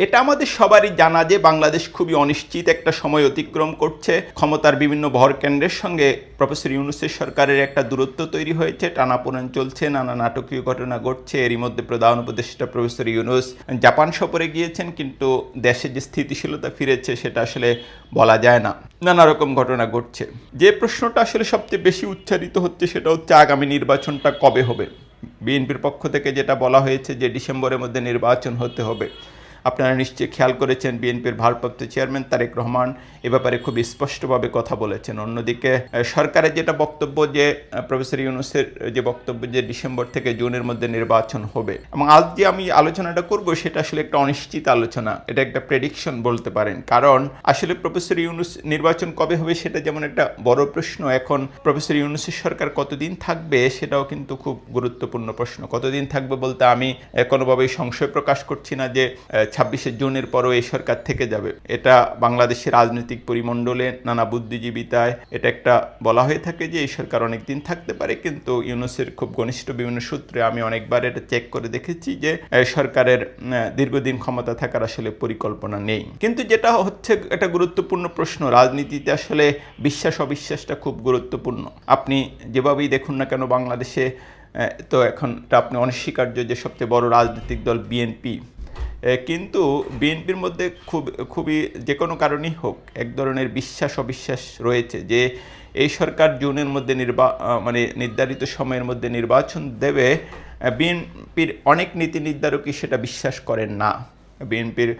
এটা আমাদের সবারই জানা যে বাংলাদেশ খুবই অনিশ্চিত একটা সময় অতিক্রম করছে। ক্ষমতার বিভিন্ন ভরকেন্দ্রের সঙ্গে প্রফেসর ইউনূসের সরকারের একটা দূরত্ব তৈরি হয়েছে, টানাপোড়েন চলছে, নানা নাটকীয় ঘটনা ঘটছে। এরই মধ্যে প্রধান উপদেষ্টা প্রফেসর ইউনূস জাপান সফরে গিয়েছেন, কিন্তু দেশে যে স্থিতিশীলতা ফিরেছে সেটা আসলে বলা যায় না। নানা রকম ঘটনা ঘটছে। যে প্রশ্নটা আসলে সবচেয়ে বেশি উচ্চারিত হচ্ছে সেটা হচ্ছে আগামী নির্বাচনটা কবে হবে। বিএনপির পক্ষ থেকে যেটা বলা হয়েছে যে ডিসেম্বরের মধ্যে নির্বাচন হতে হবে। আপনারা নিশ্চয়ই খেয়াল করেছেন বিএনপির ভারপ্রাপ্ত চেয়ারম্যান তারেক রহমান এ ব্যাপারে খুব স্পষ্টভাবে কথা বলেছেন। অন্যদিকে সরকারের যেটা বক্তব্য যে প্রফেসর ইউনূসের যে বক্তব্য যে ডিসেম্বর থেকে জুনের মধ্যে নির্বাচন হবে, এবং আজ যে আমি আলোচনাটা করব সেটা আসলে একটা অনিশ্চিত আলোচনা, এটা একটা প্রেডিকশন বলতে পারেন। কারণ আসলে প্রফেসর ইউনূস নির্বাচন কবে হবে সেটা যেমন একটা বড় প্রশ্ন, এখন প্রফেসর ইউনূসের সরকার কতদিন থাকবে সেটাও কিন্তু খুব গুরুত্বপূর্ণ প্রশ্ন। কতদিন থাকবে বলতে আমি কোনোভাবেই সংশয় প্রকাশ করছি না যে 26শে জুনের পরও এই সরকার থেকে যাবে। এটা বাংলাদেশের রাজনৈতিক পরিমণ্ডলে নানা বুদ্ধিজীবিতায় এটা একটা বলা হয়ে থাকে যে এই সরকার অনেক দিন থাকতে পারে, কিন্তু ইউনূসের খুব ঘনিষ্ঠ বিভিন্ন সূত্রে আমি অনেকবার এটা চেক করে দেখেছি যে সরকারের দীর্ঘদিন ক্ষমতা থাকার আসলে পরিকল্পনা নেই। কিন্তু যেটা হচ্ছে একটা গুরুত্বপূর্ণ প্রশ্ন, রাজনীতিতে আসলে বিশ্বাস অবিশ্বাসটা খুব গুরুত্বপূর্ণ। আপনি যেভাবেই দেখুন না কেন বাংলাদেশে তো এখন আপনি অনস্বীকার্য যে সবচেয়ে বড় রাজনৈতিক দল বিএনপি, কিন্তু বিএনপির মধ্যে খুবই যে কোনো কারণেই হোক এক ধরনের বিশ্বাস অবিশ্বাস রয়েছে যে এই সরকার জুনের মধ্যে নির্ধারিত সময়ের মধ্যে নির্বাচন দেবে। বিএনপির অনেক নীতি নির্ধারকই সেটা বিশ্বাস করেন না। বিএনপির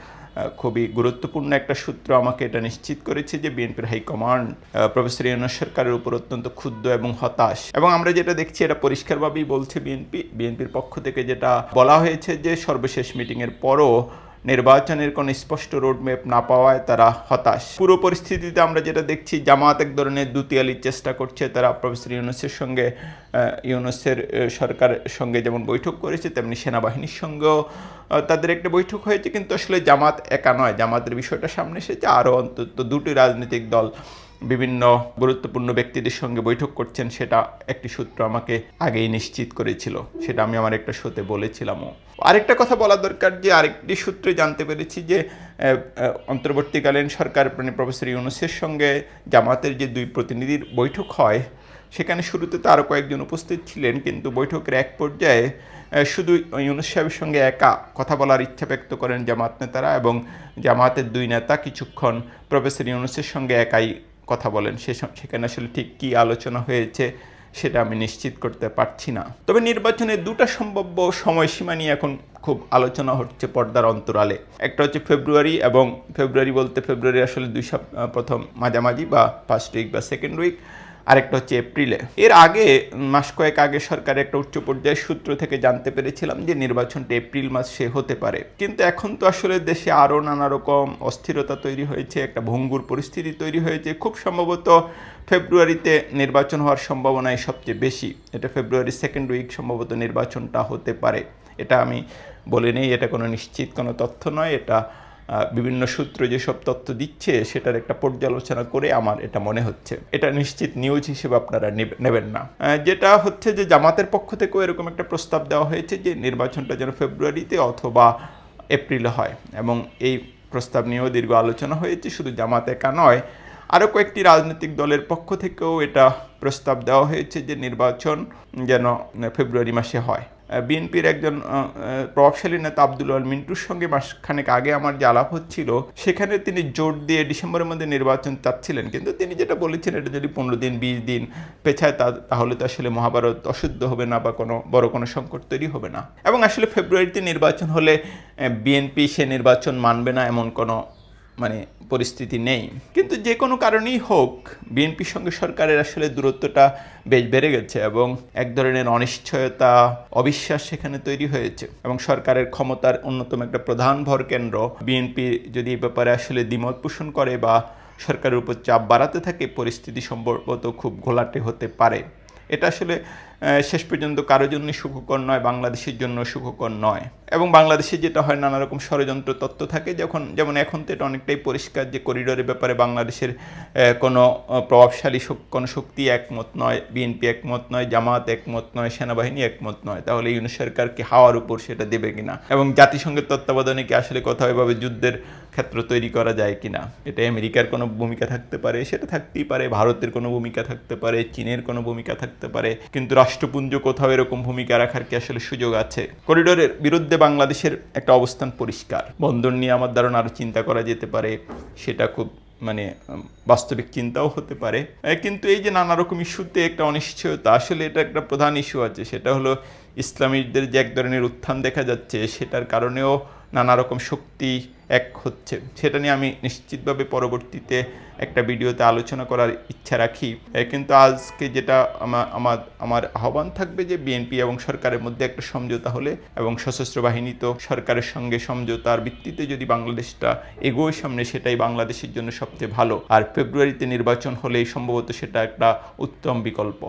খুবই গুরুত্বপূর্ণ একটা সূত্র আমাকে এটা নিশ্চিত করেছে যে বিএনপির হাইকমান্ড প্রফেসর ইউনূস সরকারের উপর অত্যন্ত ক্ষুব্ধ এবং হতাশ। এবং আমরা যেটা দেখছি এটা পরিষ্কারভাবেই বলছে বিএনপির পক্ষ থেকে যেটা বলা হয়েছে যে সর্বশেষ মিটিংয়ের পরও নির্বাচনের কোনো স্পষ্ট রোডম্যাপ না পাওয়ায় তারা হতাশ। পুরো পরিস্থিতিতে আমরা যেটা দেখছি জামাত এক ধরনের দুতিয়ালির চেষ্টা করছে। তারা প্রফেসর ইউনূসের সঙ্গে ইউনূসের সরকারের সঙ্গে যেমন বৈঠক করেছে তেমনি সেনাবাহিনীর সঙ্গেও তাদের একটা বৈঠক হয়েছে, কিন্তু আসলে জামাত একা নয়। জামাতের বিষয়টা সামনে এসেছে, আরও অন্তত দুটি রাজনৈতিক দল বিভিন্ন গুরুত্বপূর্ণ ব্যক্তিদের সঙ্গে বৈঠক করছেন, সেটা একটি সূত্র আমাকে আগেই নিশ্চিত করেছিল। সেটা আমি আমার একটা শোতে বলেছিলামও। আরেকটা কথা বলা দরকার যে আরেকটি সূত্রে জানতে পেরেছি যে অন্তর্বর্তীকালীন সরকার প্রফেসর ইউনূসের সঙ্গে জামাতের যে দুই প্রতিনিধির বৈঠক হয় সেখানে শুরুতে তো আরও কয়েকজন উপস্থিত ছিলেন, কিন্তু বৈঠকের এক পর্যায়ে শুধু ইউনূস সাহেবের সঙ্গে একা কথা বলার ইচ্ছা ব্যক্ত করেন জামাত নেতারা, এবং জামাতের দুই নেতা কিছুক্ষণ প্রফেসর ইউনূসের সঙ্গে একাই কথা বলেন। সেখানে আসলে ঠিক কী আলোচনা হয়েছে সেটা আমি নিশ্চিত করতে পারছি না। তবে নির্বাচনের দুটো সম্ভাব্য সময়সীমা নিয়ে এখন খুব আলোচনা হচ্ছে পর্দার অন্তরালে। একটা হচ্ছে ফেব্রুয়ারি, এবং ফেব্রুয়ারি বলতে ফেব্রুয়ারি আসলে প্রথম মাঝামাঝি বা ফার্স্ট উইক বা সেকেন্ড উইক, আরেকটা হচ্ছে এপ্রিলে। এর আগে মাস কয়েক আগে সরকারের একটা উচ্চ পর্যায়ের সূত্র থেকে জানতে পেরেছিলাম যে নির্বাচনটা এপ্রিল মাসে হতে পারে। কিন্তু এখন তো আসলে দেশে আরও নানা রকম অস্থিরতা তৈরি হয়েছে, একটা ভঙ্গুর পরিস্থিতি তৈরি হয়েছে। খুব সম্ভবত ফেব্রুয়ারিতে নির্বাচন হওয়ার সম্ভাবনাই সবচেয়ে বেশি। এটা ফেব্রুয়ারি সেকেন্ড উইক সম্ভবত নির্বাচনটা হতে পারে। এটা আমি বলে নেই, এটা কোনো নিশ্চিত কোনো তথ্য নয়। এটা বিভিন্ন সূত্র যেসব তথ্য দিচ্ছে সেটার একটা পর্যালোচনা করে আমার এটা মনে হচ্ছে। এটা নিশ্চিত নিউজ হিসেবে আপনারা নেবেন না। যেটা হচ্ছে যে জামাতের পক্ষ থেকেও এরকম একটা প্রস্তাব দেওয়া হয়েছে যে নির্বাচনটা যেন ফেব্রুয়ারিতে অথবা এপ্রিলে হয়, এবং এই প্রস্তাব নিয়েও দীর্ঘ আলোচনা হয়েছে। শুধু জামাত একা নয়, আরও কয়েকটি রাজনৈতিক দলের পক্ষ থেকেও এটা প্রস্তাব দেওয়া হয়েছে যে নির্বাচন যেন ফেব্রুয়ারি মাসে হয়। বিএনপির একজন প্রভাবশালী নেতা আব্দুল আল মিন্টুর সঙ্গে মাসখানেক আগে আমার যে আলাপ হচ্ছিল সেখানে তিনি জোর দিয়ে ডিসেম্বরের মধ্যে নির্বাচন চাচ্ছিলেন, কিন্তু তিনি যেটা বলেছেন এটা যদি 15 দিন 20 দিন পেছায় তাহলে তো আসলে মহাভারত অশুদ্ধ হবে না বা কোনো বড় কোনো সংকট তৈরি হবে না। এবং আসলে ফেব্রুয়ারিতে নির্বাচন হলে বিএনপি সে নির্বাচন মানবে না এমন কোনো পরিস্থিতি নেই। কিন্তু যে কোনো কারণেই হোক বিএনপির সঙ্গে সরকারের আসলে দূরত্বটা বেশ বেড়ে গেছে, এবং এক ধরনের অনিশ্চয়তা অবিশ্বাস সেখানে তৈরি হয়েছে। এবং সরকারের ক্ষমতার অন্যতম একটা প্রধান ভরকেন্দ্র বিএনপি যদি এই ব্যাপারে আসলে দ্বিমত পোষণ করে বা সরকারের উপর চাপ বাড়াতে থাকে, পরিস্থিতি সম্ভবত খুব ঘোলাটে হতে পারে। এটা আসলে শেষ পর্যন্ত কারোর জন্য সুখকর নয়, বাংলাদেশের জন্য সুখকর নয়। এবং বাংলাদেশে যেটা হয়, নানা রকম ষড়যন্ত্র তত্ত্ব থাকে, যেমন এখন তো এটা অনেকটাই পরিষ্কার যে করিডোরের ব্যাপারে বাংলাদেশের কোনো প্রভাবশালী কোনো শক্তি একমত নয়, বিএনপি একমত নয়, জামাত একমত নয়, সেনাবাহিনী একমত নয়। তাহলে ইউনূস সরকারকে হাওয়ার উপর সেটা দেবে কিনা, এবং জাতিসংঘের তত্ত্বাবধানে কি আসলে কোথাও এভাবে যুদ্ধের ক্ষেত্র তৈরি করা যায় কিনা, এটা আমেরিকার কোনো ভূমিকা থাকতে পারে, সেটা থাকতেই পারে, ভারতের কোনো ভূমিকা থাকতে পারে, চীনের কোনো ভূমিকা থাকতে পারে, কিন্তু রাষ্ট্রপুঞ্জ কোথাও এরকম ভূমিকা রাখার কি আসলে সুযোগ আছে? করিডোরের বিরুদ্ধে বাংলাদেশের একটা অবস্থান পরিষ্কার। বন্দর নিয়ে আমার ধারণা আরও চিন্তা করা যেতে পারে, সেটা খুব বাস্তবিক চিন্তাও হতে পারে। কিন্তু এই যে নানা রকম ইস্যুতে একটা অনিশ্চয়তা, আসলে এটা একটা প্রধান ইস্যু আছে, সেটা হলো ইসলামীদের যে এক ধরনের উত্থান দেখা যাচ্ছে, সেটার কারণেও নানা রকম শক্তি এক হচ্ছে। সেটা নিয়ে আমি নিশ্চিতভাবে পরবর্তীতে একটা ভিডিওতে আলোচনা করার ইচ্ছা রাখি। কিন্তু আজকে যেটা আমার আহ্বান থাকবে যে বিএনপি এবং সরকারের মধ্যে একটা সমঝোতা হলে, এবং সশস্ত্র বাহিনী তো সরকারের সঙ্গে সমঝোতার ভিত্তিতে যদি বাংলাদেশটা এগোয় সামনে, সেটাই বাংলাদেশের জন্য সবচেয়ে ভালো। আর ফেব্রুয়ারিতে নির্বাচন হলেই সম্ভবত সেটা একটা উত্তম বিকল্প।